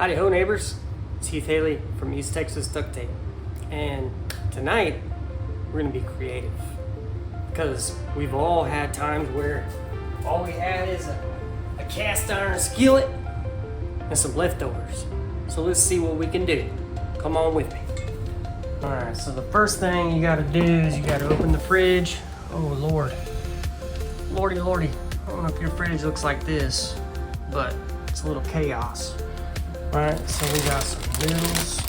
Howdy ho neighbors, it's Heath Haley from East Texas Duct Tape, and tonight we're going to be creative because we've all had times where all we had is a cast iron skillet and some leftovers. So let's see what we can do. Come on with me. Alright, so the first thing you got to do is you got to open the fridge. Oh Lord, lordy, I don't know if your fridge looks like this, but it's a little chaos. Alright, so we got some noodles,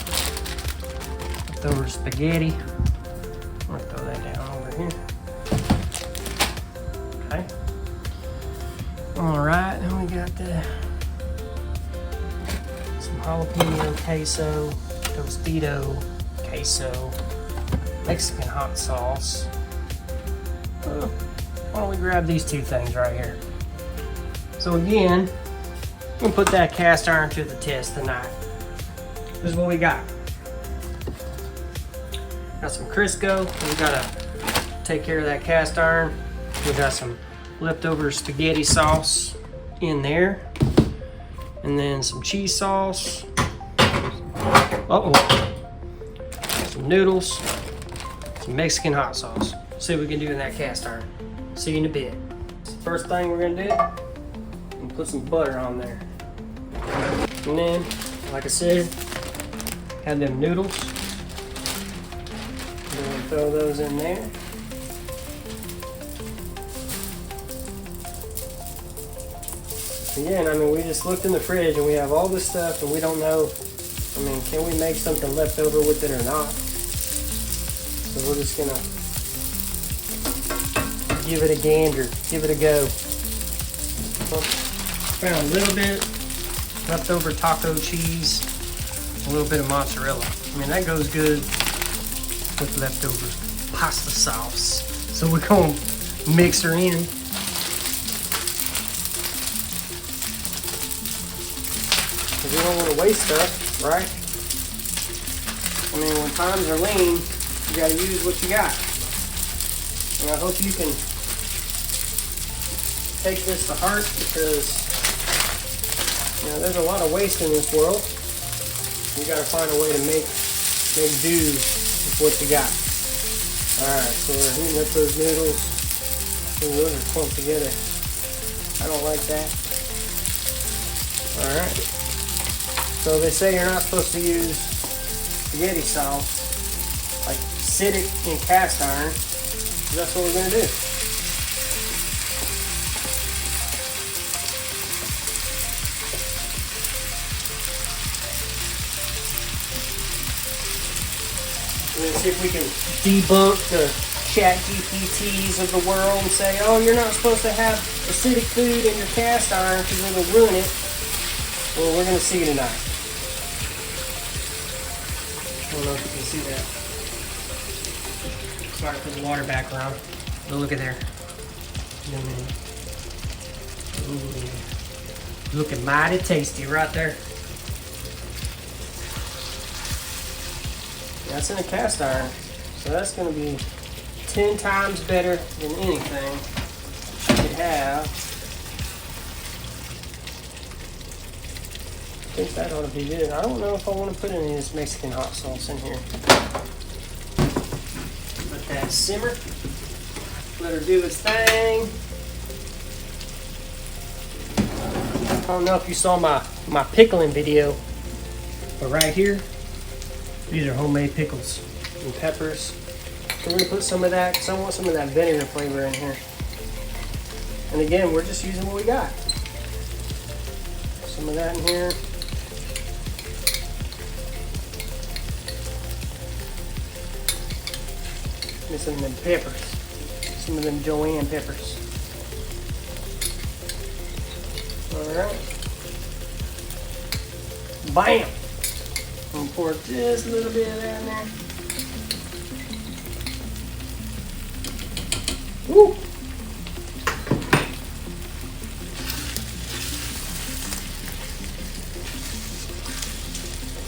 leftover spaghetti. I'm gonna throw that down over here. Okay. Alright, then we got some jalapeno queso, Tostito queso, Mexican hot sauce. Why don't we grab these two things right here? So again, we'll put that cast iron to the test tonight. This is what we got. Got some Crisco. We gotta take care of that cast iron. We got some leftover spaghetti sauce in there. And then some cheese sauce. Some noodles. Some Mexican hot sauce. See what we can do in that cast iron. See you in a bit. First thing we're gonna do, put some butter on there. And then, like I said, have them noodles. And then throw those in there. Again, I mean, we just looked in the fridge and we have all this stuff and we don't know, I mean, can we make something left over with it or not? So we're just gonna give it a gander, give it a go. Found a little bit leftover taco cheese, a little bit of mozzarella. I mean, that goes good with leftover pasta sauce. So we're going to mix her in. Because we don't want to waste stuff, right? I mean, when times are lean, you got to use what you got. And I hope you can take this to heart because there's a lot of waste in this world. You gotta find a way to make do with what you got. Alright, so we're heating up those noodles. Ooh, those are clumped together. I don't like that. Alright. So they say you're not supposed to use spaghetti sauce, like sit it in cast iron. So that's what we're gonna do. Let's see if we can debunk the chat GPTs of the world and say, oh, you're not supposed to have acidic food in your cast iron because it'll ruin it. Well, we're going to see tonight. I don't know if you can see that. Sorry for the water background. But look at there. Ooh, looking mighty tasty right there. That's in a cast iron, so that's going to be 10 times better than anything you could have. I think that ought to be good. I don't know if I want to put any of this Mexican hot sauce in here. Let that simmer. Let her do its thing. I don't know if you saw my pickling video, but right here, these are homemade pickles and peppers. We're going to put some of that because I want some of that vinegar flavor in here. And again, we're just using what we got. Some of that in here. And some of them peppers. Some of them Joanne peppers. Alright. Bam! I'm gonna pour just a little bit of that in there. Woo!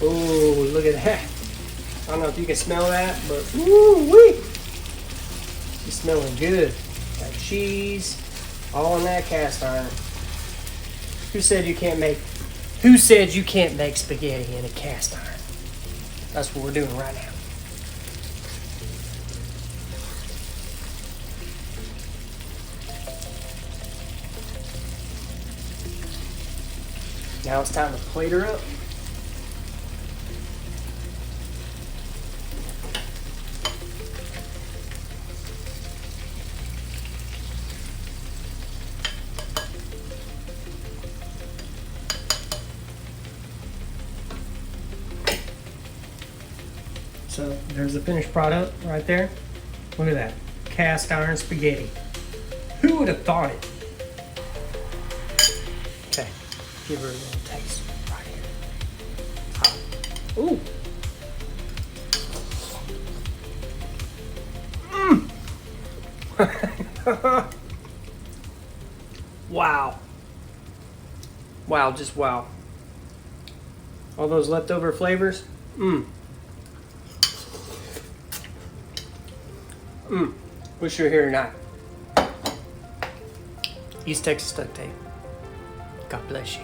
Oh, look at that. I don't know if you can smell that, but woo-wee! She's smelling good. Got cheese, all in that cast iron. Who said you can't make Who said you can't make spaghetti in a cast iron? That's what we're doing right now. Now it's time to plate her up. So there's the finished product right there. Look at that. Cast iron spaghetti. Who would have thought it? Okay, give her a little taste right here. Ooh. Wow. Wow, just wow. All those leftover flavors. Wish you were here tonight. East Texas duct tape. God bless you.